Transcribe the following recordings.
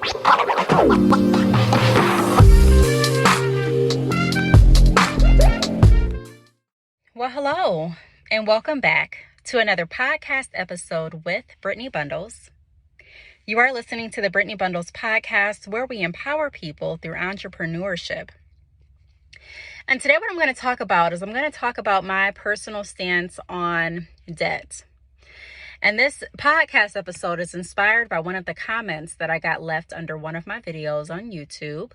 Well, hello, and welcome back to another podcast episode with Brittney Bundles. You are listening to the Brittney Bundles podcast, where we empower people through entrepreneurship. And today what I'm going to talk about is my personal stance on debt. And this podcast episode is inspired by one of the comments that I got left under one of my videos on YouTube.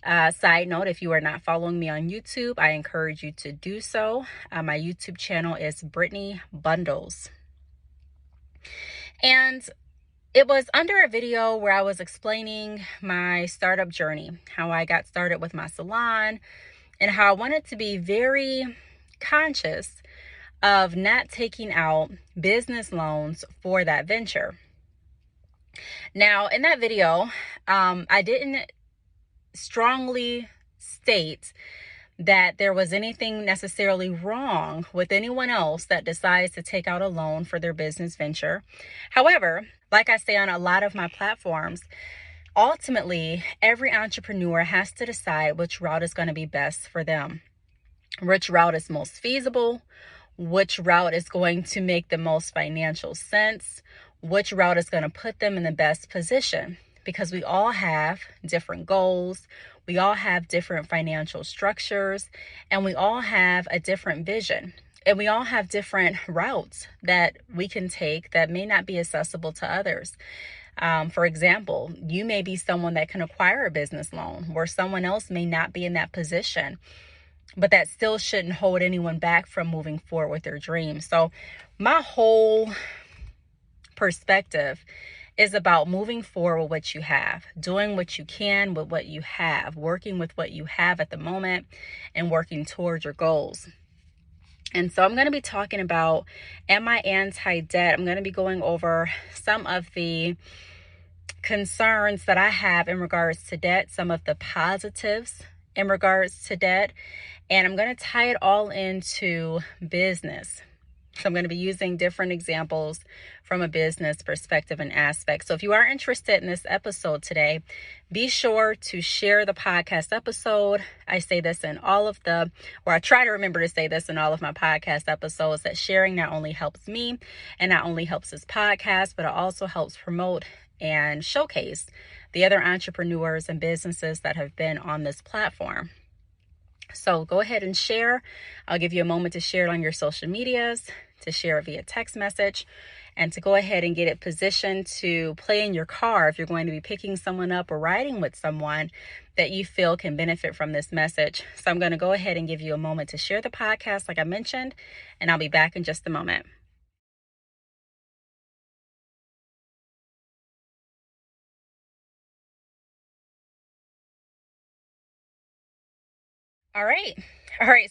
Side note, if you are not following me on YouTube, I encourage you to do so. My YouTube channel is Brittney Bundles. And it was under a video where I was explaining my startup journey, how I got started with my salon, and how I wanted to be very conscious of not taking out business loans for that venture. Now, in that video, I didn't strongly state that there was anything necessarily wrong with anyone else that decides to take out a loan for their business venture. However, like I say on a lot of my platforms, ultimately, every entrepreneur has to decide which route is going to be best for them, which route is most feasible, which route is going to make the most financial sense, which route is going to put them in the best position. Because we all have different goals, we all have different financial structures, and we all have a different vision. And we all have different routes that we can take that may not be accessible to others. For example, you may be someone that can acquire a business loan, where someone else may not be in that position. But that still shouldn't hold anyone back from moving forward with their dreams. So my whole perspective is about moving forward with what you have, doing what you can with what you have, working with what you have at the moment, and working towards your goals. And so I'm going to be talking about, am I anti-debt? I'm going to be going over some of the concerns that I have in regards to debt, some of the positives in regards to debt, and I'm going to tie it all into business. So I'm going to be using different examples from a business perspective and aspect. So if you are interested in this episode today, be sure to share the podcast episode. I say this in I try to remember to say this in all of my podcast episodes, that sharing not only helps me and not only helps this podcast, but it also helps promote and showcase the other entrepreneurs and businesses that have been on this platform. So go ahead and share. I'll give you a moment to share it on your social medias, to share it via text message, and to go ahead and get it positioned to play in your car if you're going to be picking someone up or riding with someone that you feel can benefit from this message. So I'm going to go ahead and give you a moment to share the podcast like I mentioned, and I'll be back in just a moment. All right.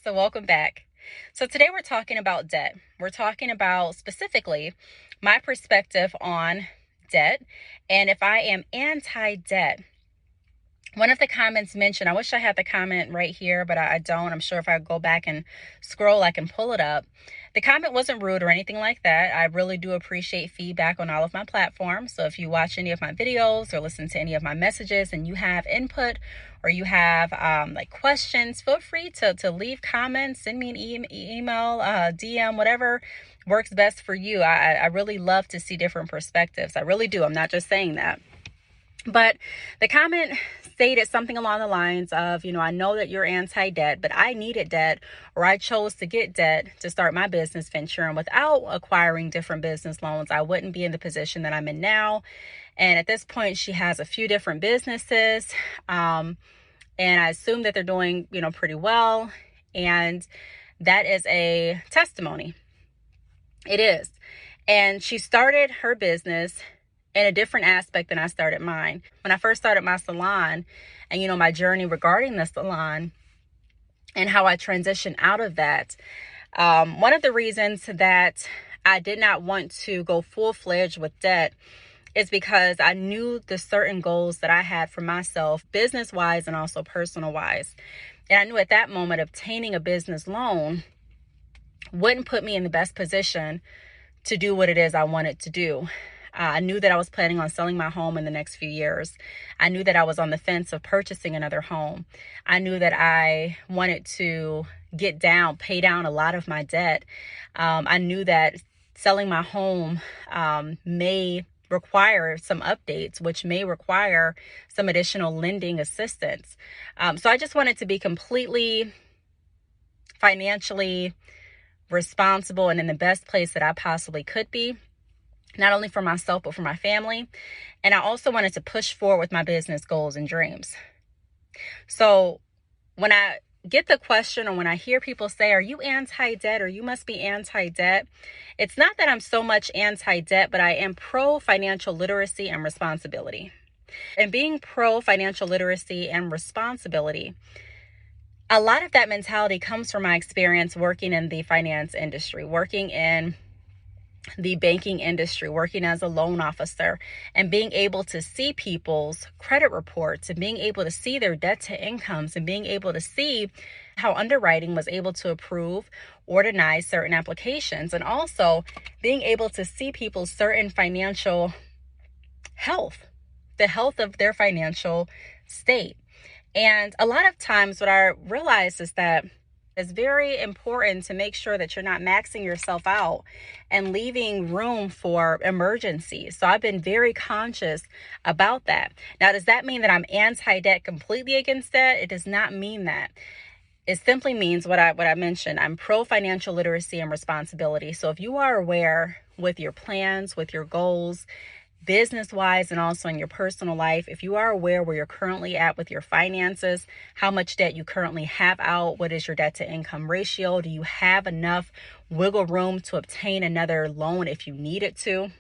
So welcome back. So today we're talking about debt. We're talking about specifically my perspective on debt and if I am anti-debt. One of the comments mentioned, I wish I had the comment right here, but I don't. I'm sure if I go back and scroll, I can pull it up. The comment wasn't rude or anything like that. I really do appreciate feedback on all of my platforms. So if you watch any of my videos or listen to any of my messages and you have input or you have questions, feel free to leave comments, send me an email, DM, whatever works best for you. I really love to see different perspectives. I really do. I'm not just saying that. But the comment stated something along the lines of, I know that you're anti-debt, but I needed debt, or I chose to get debt to start my business venture. And without acquiring different business loans, I wouldn't be in the position that I'm in now. And at this point, she has a few different businesses. And I assume that they're doing, pretty well. And that is a testimony. It is. And she started her business in a different aspect than I started mine. When I first started my salon and, my journey regarding the salon and how I transitioned out of that, one of the reasons that I did not want to go full-fledged with debt is because I knew the certain goals that I had for myself, business-wise and also personal-wise. And I knew at that moment obtaining a business loan wouldn't put me in the best position to do what it is I wanted to do. I knew that I was planning on selling my home in the next few years. I knew that I was on the fence of purchasing another home. I knew that I wanted to pay down a lot of my debt. I knew that selling my home may require some updates, which may require some additional lending assistance. So I just wanted to be completely financially responsible and in the best place that I possibly could be, not only for myself, but for my family. And I also wanted to push forward with my business goals and dreams. So when I get the question, or when I hear people say, are you anti-debt, or you must be anti-debt? It's not that I'm so much anti-debt, but I am pro-financial literacy and responsibility. And being pro-financial literacy and responsibility, a lot of that mentality comes from my experience working in the finance industry, working in the banking industry, working as a loan officer, and being able to see people's credit reports and being able to see their debt to incomes and being able to see how underwriting was able to approve or deny certain applications, and also being able to see people's certain financial health, the health of their financial state. And a lot of times what I realize is that it's very important to make sure that you're not maxing yourself out and leaving room for emergencies. So I've been very conscious about that. Now, does that mean that I'm anti-debt, completely against debt? It does not mean that. It simply means what I mentioned. I'm pro-financial literacy and responsibility. So if you are aware with your plans, with your goals, business-wise, and also in your personal life, if you are aware where you're currently at with your finances, how much debt you currently have out, what is your debt to income ratio, do you have enough wiggle room to obtain another loan if you need it to?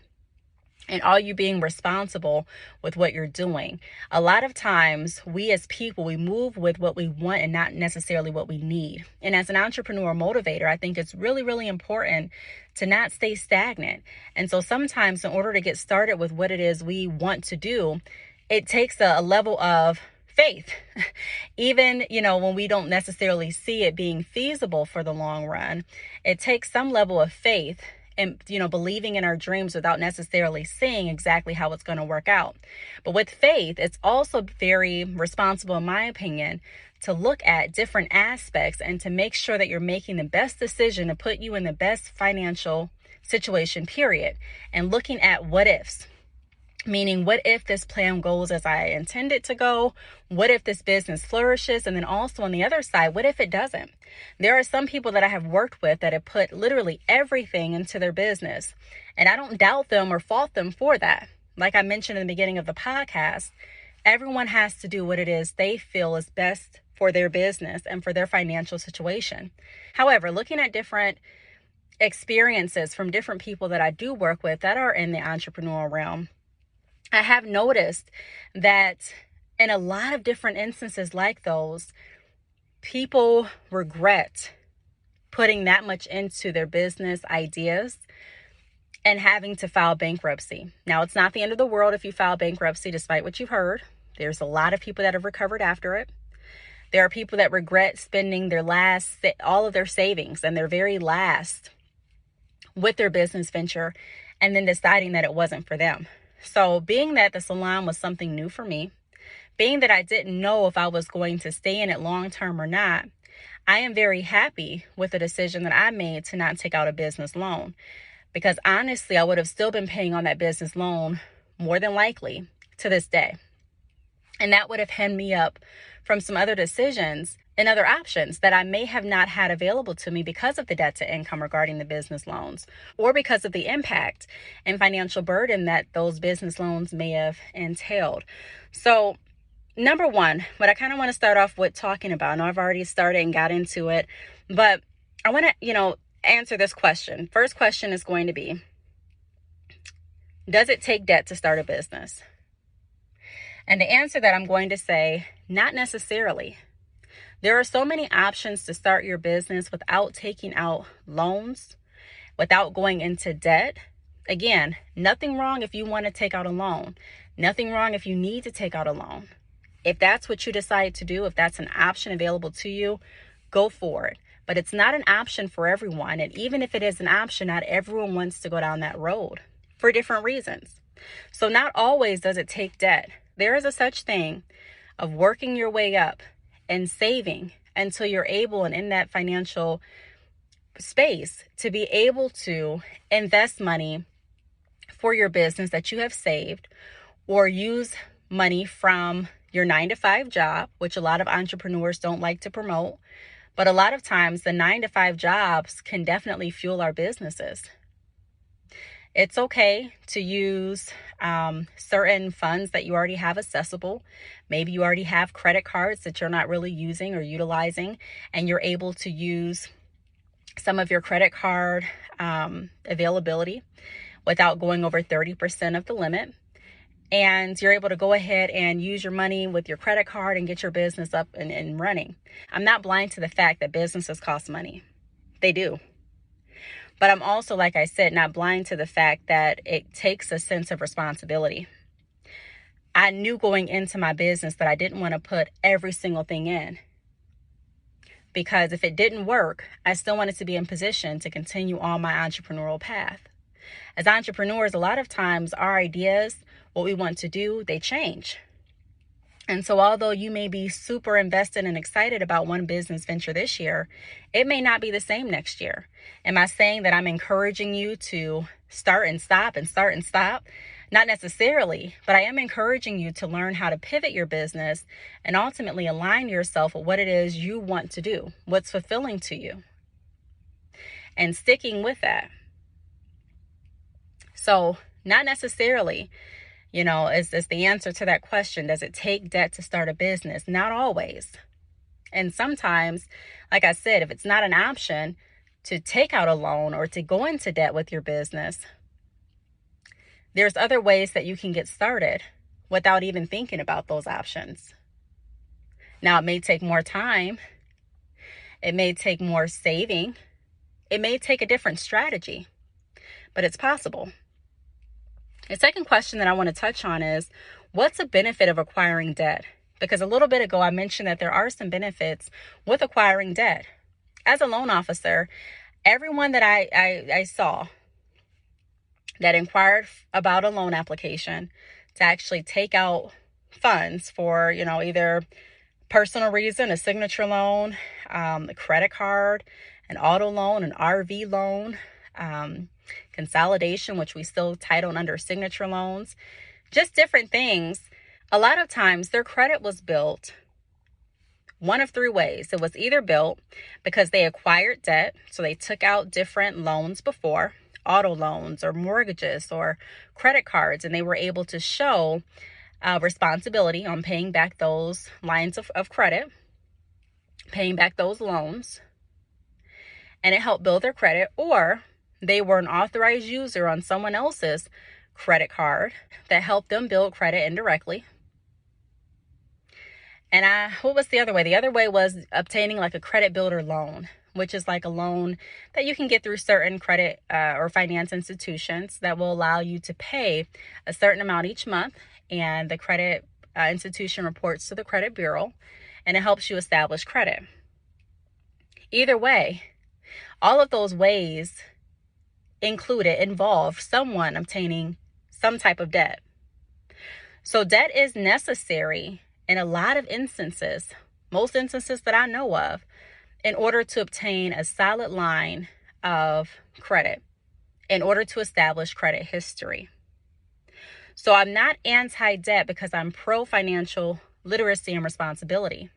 And are you being responsible with what you're doing? A lot of times we as people, we move with what we want and not necessarily what we need. And as an entrepreneur motivator, I think it's really, really important to not stay stagnant. And so sometimes in order to get started with what it is we want to do, it takes a level of faith. Even, when we don't necessarily see it being feasible for the long run, it takes some level of faith and, believing in our dreams without necessarily seeing exactly how it's going to work out. But with faith, it's also very responsible, in my opinion, to look at different aspects and to make sure that you're making the best decision to put you in the best financial situation, period. And looking at what ifs. Meaning, what if this plan goes as I intend it to go? What if this business flourishes? And then also on the other side, what if it doesn't? There are some people that I have worked with that have put literally everything into their business. And I don't doubt them or fault them for that. Like I mentioned in the beginning of the podcast, everyone has to do what it is they feel is best for their business and for their financial situation. However, looking at different experiences from different people that I do work with that are in the entrepreneurial realm, I have noticed that in a lot of different instances like those, people regret putting that much into their business ideas and having to file bankruptcy. Now, it's not the end of the world if you file bankruptcy, despite what you've heard. There's a lot of people that have recovered after it. There are people that regret spending all of their savings and their very last with their business venture and then deciding that it wasn't for them. So being that the salon was something new for me, being that I didn't know if I was going to stay in it long term or not, I am very happy with the decision that I made to not take out a business loan. Because honestly, I would have still been paying on that business loan more than likely to this day. And that would have hemmed me up from some other decisions and other options that I may have not had available to me because of the debt to income regarding the business loans, or because of the impact and financial burden that those business loans may have entailed. So number one, what I kind of want to start off with talking about, I know I've already started and got into it, but I want to, answer this question. First question is going to be, does it take debt to start a business? And the answer that I'm going to say, not necessarily. There are so many options to start your business without taking out loans, without going into debt. Again, nothing wrong if you want to take out a loan. Nothing wrong if you need to take out a loan. If that's what you decide to do, if that's an option available to you, go for it. But it's not an option for everyone. And even if it is an option, not everyone wants to go down that road for different reasons. So not always does it take debt. There is a such thing of working your way up and saving until you're able and in that financial space to be able to invest money for your business that you have saved, or use money from your 9-to-5 job, which a lot of entrepreneurs don't like to promote. But a lot of times the 9-to-5 jobs can definitely fuel our businesses. It's okay to use certain funds that you already have accessible. Maybe you already have credit cards that you're not really using or utilizing, and you're able to use some of your credit card availability without going over 30% of the limit. And you're able to go ahead and use your money with your credit card and get your business up and running. I'm not blind to the fact that businesses cost money. They do. But I'm also, like I said, not blind to the fact that it takes a sense of responsibility. I knew going into my business that I didn't want to put every single thing in, because if it didn't work, I still wanted to be in position to continue on my entrepreneurial path. As entrepreneurs, a lot of times our ideas, what we want to do, they change. And so although you may be super invested and excited about one business venture this year, it may not be the same next year. Am I saying that I'm encouraging you to start and stop and start and stop? Not necessarily, but I am encouraging you to learn how to pivot your business and ultimately align yourself with what it is you want to do, what's fulfilling to you, and sticking with that. So not necessarily, is the answer to that question. Does it take debt to start a business? Not always. And sometimes, like I said, if it's not an option to take out a loan or to go into debt with your business, there's other ways that you can get started without even thinking about those options. Now, it may take more time. It may take more saving. It may take a different strategy, but it's possible. The second question that I want to touch on is, what's the benefit of acquiring debt? Because a little bit ago, I mentioned that there are some benefits with acquiring debt. As a loan officer, everyone that I saw that inquired about a loan application to actually take out funds for, either personal reason, a signature loan, a credit card, an auto loan, an RV loan, consolidation, which we still title under signature loans, just different things. A lot of times their credit was built one of three ways. It was either built because they acquired debt, so they took out different loans before, auto loans or mortgages or credit cards, and they were able to show responsibility on paying back those lines of credit, paying back those loans, and it helped build their credit. Or they were an authorized user on someone else's credit card that helped them build credit indirectly. And what was the other way? The other way was obtaining like a credit builder loan, which is like a loan that you can get through certain credit or finance institutions that will allow you to pay a certain amount each month. And the credit institution reports to the credit bureau, and it helps you establish credit. Either way, all of those ways involve someone obtaining some type of debt. So debt is necessary in a lot of instances, most instances that I know of, in order to obtain a solid line of credit, in order to establish credit history. So I'm not anti-debt because I'm pro-financial literacy and responsibility.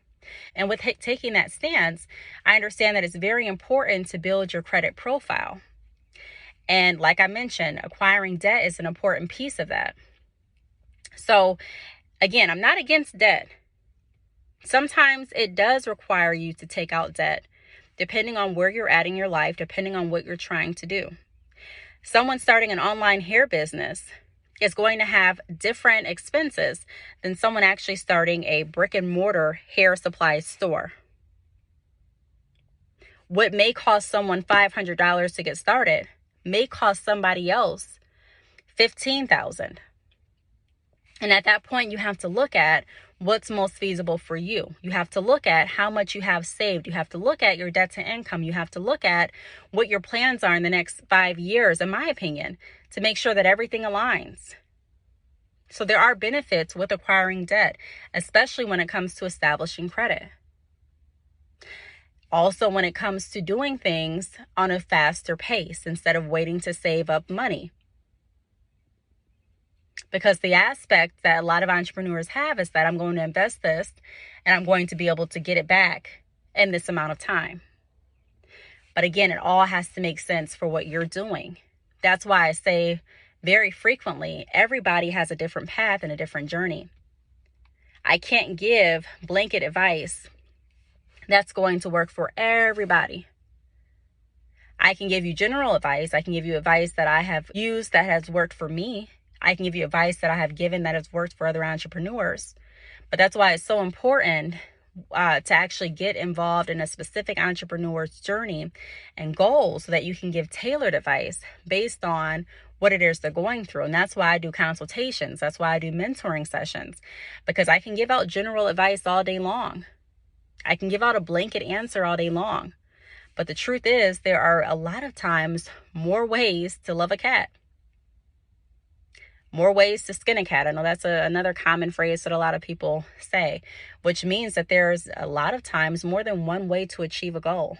And with taking that stance, I understand that it's very important to build your credit profile. And like I mentioned, acquiring debt is an important piece of that. So again, I'm not against debt. Sometimes it does require you to take out debt, depending on where you're at in your life, depending on what you're trying to do. Someone starting an online hair business is going to have different expenses than someone actually starting a brick and mortar hair supply store. What may cost someone $500 to get started may cost somebody else $15,000. And at that point, you have to look at what's most feasible for you. You have to look at how much you have saved. You have to look at your debt to income. You have to look at what your plans are in the next 5 years, in my opinion, to make sure that everything aligns. So there are benefits with acquiring debt, especially when it comes to establishing credit. Also, when it comes to doing things on a faster pace instead of waiting to save up money. Because the aspect that a lot of entrepreneurs have is that I'm going to invest this and I'm going to be able to get it back in this amount of time. But again, it all has to make sense for what you're doing. That's why I say very frequently, everybody has a different path and a different journey. I can't give blanket advice that's going to work for everybody. I can give you general advice. I can give you advice that I have used that has worked for me. I can give you advice that I have given that has worked for other entrepreneurs. But that's why it's so important to actually get involved in a specific entrepreneur's journey and goals so that you can give tailored advice based on what it is they're going through. And that's why I do consultations. That's why I do mentoring sessions, because I can give out general advice all day long. I can give out a blanket answer all day long. But the truth is, there are a lot of times more ways to love a cat. More ways to skin a cat. I know that's another common phrase that a lot of people say, which means that there's a lot of times more than one way to achieve a goal.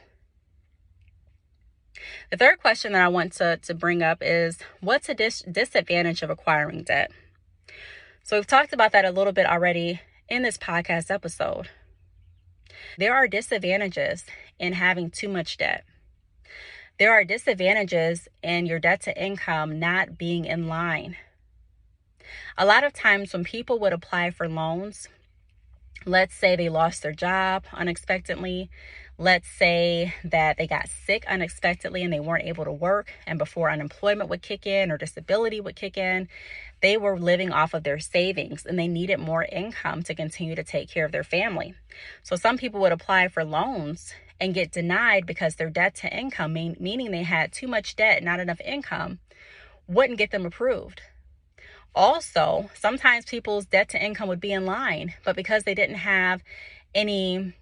The third question that I want to bring up is, what's a disadvantage of acquiring debt? So we've talked about that a little bit already in this podcast episode. There are disadvantages in having too much debt. There are disadvantages in your debt to income not being in line. A lot of times when people would apply for loans, let's say they lost their job unexpectedly. Let's say that they got sick unexpectedly and they weren't able to work. And before unemployment would kick in or disability would kick in, they were living off of their savings and they needed more income to continue to take care of their family. So some people would apply for loans and get denied because their debt to income, meaning they had too much debt, not enough income, wouldn't get them approved. Also, sometimes people's debt to income would be in line, but because they didn't have any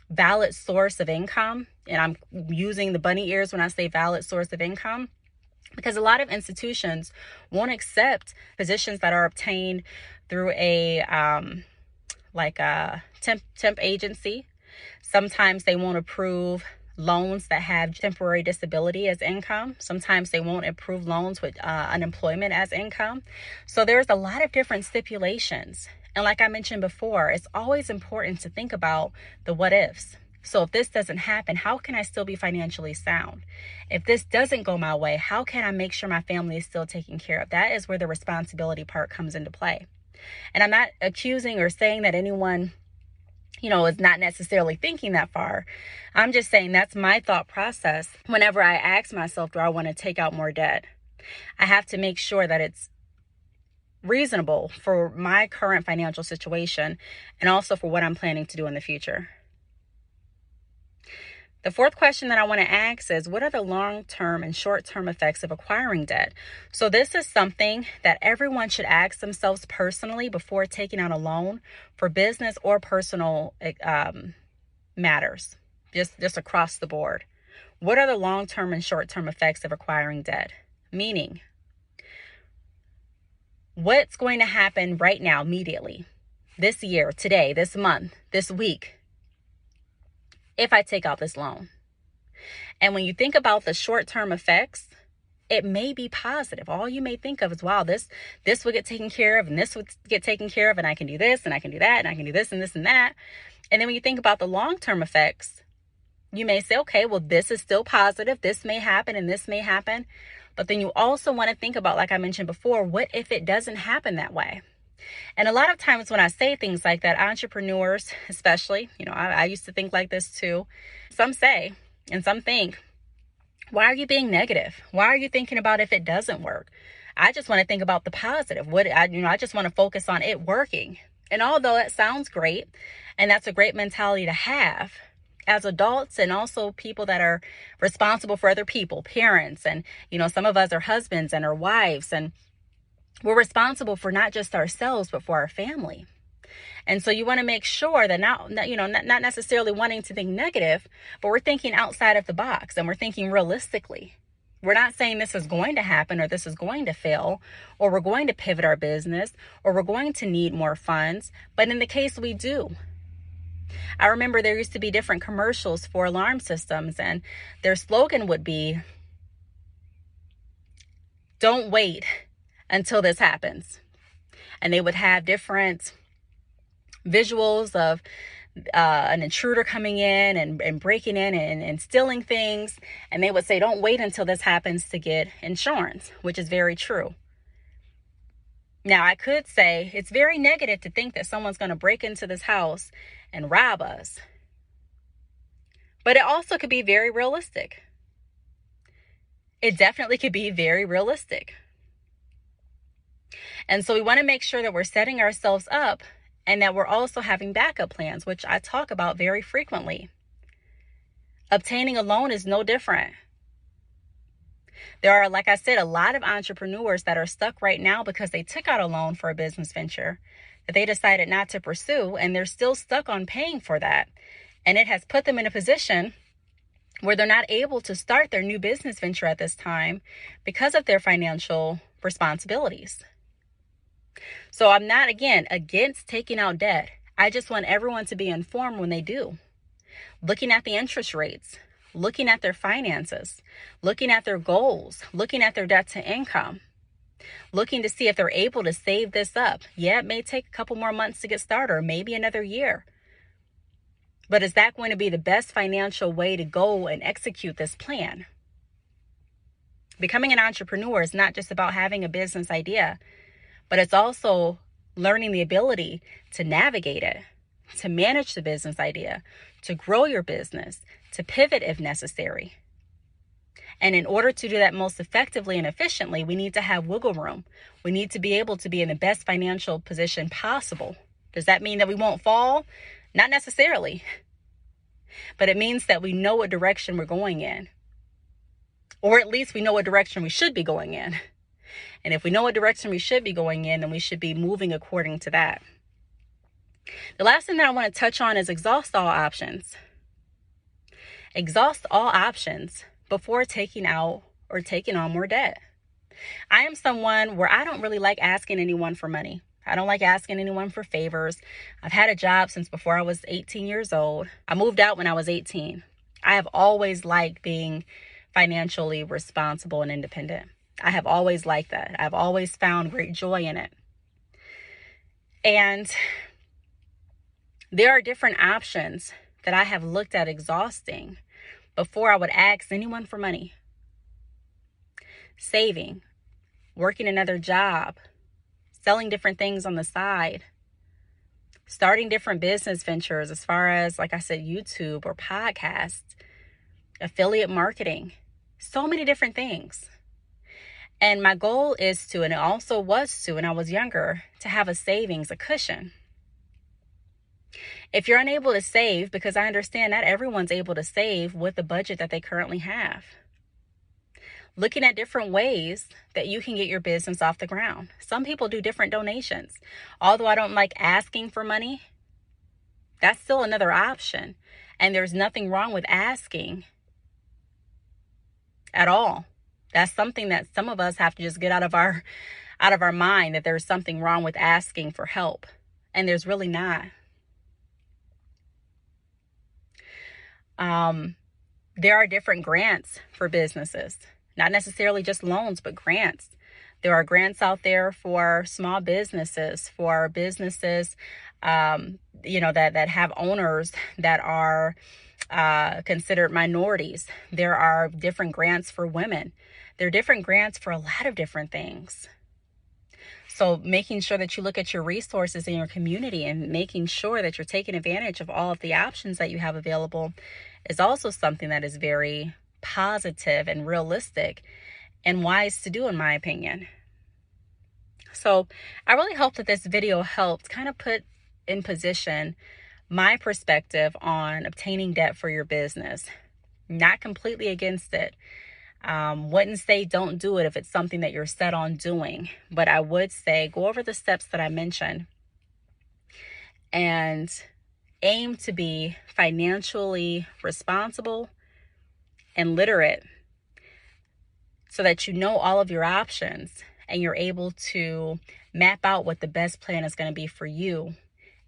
valid source of income, and I'm using the bunny ears when I say valid source of income, because a lot of institutions won't accept positions that are obtained through a temp agency. Sometimes they won't approve loans that have temporary disability as income. Sometimes they won't approve loans with unemployment as income. So there's a lot of different stipulations. And like I mentioned before, it's always important to think about the what ifs. So if this doesn't happen, how can I still be financially sound? If this doesn't go my way, how can I make sure my family is still taken care of? That is where the responsibility part comes into play. And I'm not accusing or saying that anyone is not necessarily thinking that far. I'm just saying that's my thought process. Whenever I ask myself, do I want to take out more debt? I have to make sure that it's reasonable for my current financial situation and also for what I'm planning to do in the future. The fourth question that I want to ask is, what are the long-term and short-term effects of acquiring debt? So this is something that everyone should ask themselves personally before taking out a loan for business or personal matters, just across the board. What are the long-term and short-term effects of acquiring debt? Meaning, what's going to happen right now, immediately, this year, today, this month, this week, if I take out this loan? And when you think about the short-term effects, it may be positive. All you may think of is, wow, this will get taken care of, and this would get taken care of, and I can do this, and I can do that, and I can do this and this and that. And then when you think about the long-term effects, you may say, okay, well, this is still positive. This may happen and this may happen. But then you also want to think about, like I mentioned before, what if it doesn't happen that way? And a lot of times when I say things like that, entrepreneurs especially, I used to think like this too. Some say and some think, why are you being negative? Why are you thinking about if it doesn't work? I just want to think about the positive. I just want to focus on it working. And although that sounds great, and that's a great mentality to have as adults and also people that are responsible for other people, parents, and some of us are husbands and our wives, and we're responsible for not just ourselves, but for our family. And so you want to make sure that not necessarily wanting to think negative, but we're thinking outside of the box and we're thinking realistically. We're not saying this is going to happen or this is going to fail or we're going to pivot our business or we're going to need more funds. But in the case we do, I remember there used to be different commercials for alarm systems and their slogan would be, "Don't wait until this happens." And they would have different visuals of an intruder coming in and breaking in and stealing things. And they would say, "Don't wait until this happens to get insurance," which is very true. Now, I could say it's very negative to think that someone's going to break into this house and rob us. But it also could be very realistic. It definitely could be very realistic. And so we want to make sure that we're setting ourselves up and that we're also having backup plans, which I talk about very frequently. Obtaining a loan is no different. There are, like I said, a lot of entrepreneurs that are stuck right now because they took out a loan for a business venture that they decided not to pursue, and they're still stuck on paying for that. And it has put them in a position where they're not able to start their new business venture at this time because of their financial responsibilities. So I'm not, again, against taking out debt. I just want everyone to be informed when they do. Looking at the interest rates, looking at their finances, looking at their goals, looking at their debt to income, looking to see if they're able to save this up. Yeah, it may take a couple more months to get started or maybe another year. But is that going to be the best financial way to go and execute this plan? Becoming an entrepreneur is not just about having a business idea, but it's also learning the ability to navigate it, to manage the business idea, to grow your business, to pivot if necessary. And in order to do that most effectively and efficiently, we need to have wiggle room. We need to be able to be in the best financial position possible. Does that mean that we won't fall? Not necessarily. But it means that we know what direction we're going in. Or at least we know what direction we should be going in. And if we know what direction we should be going in, then we should be moving according to that. The last thing that I want to touch on is exhaust all options. Exhaust all options before taking out or taking on more debt. I am someone where I don't really like asking anyone for money. I don't like asking anyone for favors. I've had a job since before I was 18 years old. I moved out when I was 18. I have always liked being financially responsible and independent. I have always liked that. I've always found great joy in it. And there are different options that I have looked at exhausting before I would ask anyone for money. Saving, working another job, selling different things on the side, starting different business ventures as far as, like I said, YouTube or podcasts, affiliate marketing, so many different things. And my goal is to, and it also was to, when I was younger, to have a savings, a cushion. If you're unable to save, because I understand not everyone's able to save with the budget that they currently have, looking at different ways that you can get your business off the ground. Some people do different donations. Although I don't like asking for money, that's still another option. And there's nothing wrong with asking at all. That's something that some of us have to just get out of our mind, that there's something wrong with asking for help. And there's really not. There are different grants for businesses, not necessarily just loans, but grants. There are grants out there for small businesses, for businesses, that have owners that are considered minorities. There are different grants for women. There are different grants for a lot of different things. So making sure that you look at your resources in your community and making sure that you're taking advantage of all of the options that you have available is also something that is very positive and realistic and wise to do, in my opinion. So I really hope that this video helped kind of put in position my perspective on obtaining debt for your business. Not completely against it. Wouldn't say don't do it if it's something that you're set on doing, but I would say go over the steps that I mentioned and aim to be financially responsible and literate so that you know all of your options and you're able to map out what the best plan is going to be for you,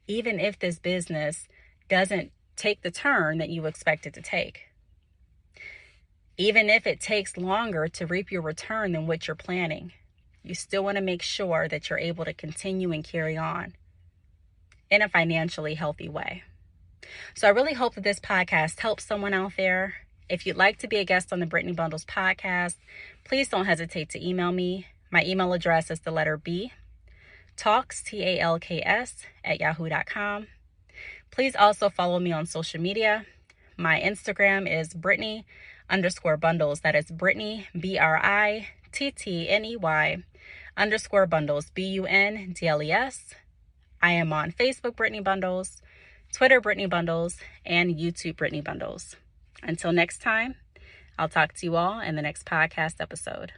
even if this business doesn't take the turn that you expect it to take. Even if it takes longer to reap your return than what you're planning, you still want to make sure that you're able to continue and carry on in a financially healthy way. So I really hope that this podcast helps someone out there. If you'd like to be a guest on the Brittney Bundles podcast, please don't hesitate to email me. My email address is the letter B, Talks, Talks, @yahoo.com. Please also follow me on social media. My Instagram is Brittney_bundles. That is Brittney, BRITTNEY _bundles, BUNDLES. I am on Facebook, Brittney Bundles, Twitter, Brittney Bundles, and YouTube, Brittney Bundles. Until next time, I'll talk to you all in the next podcast episode.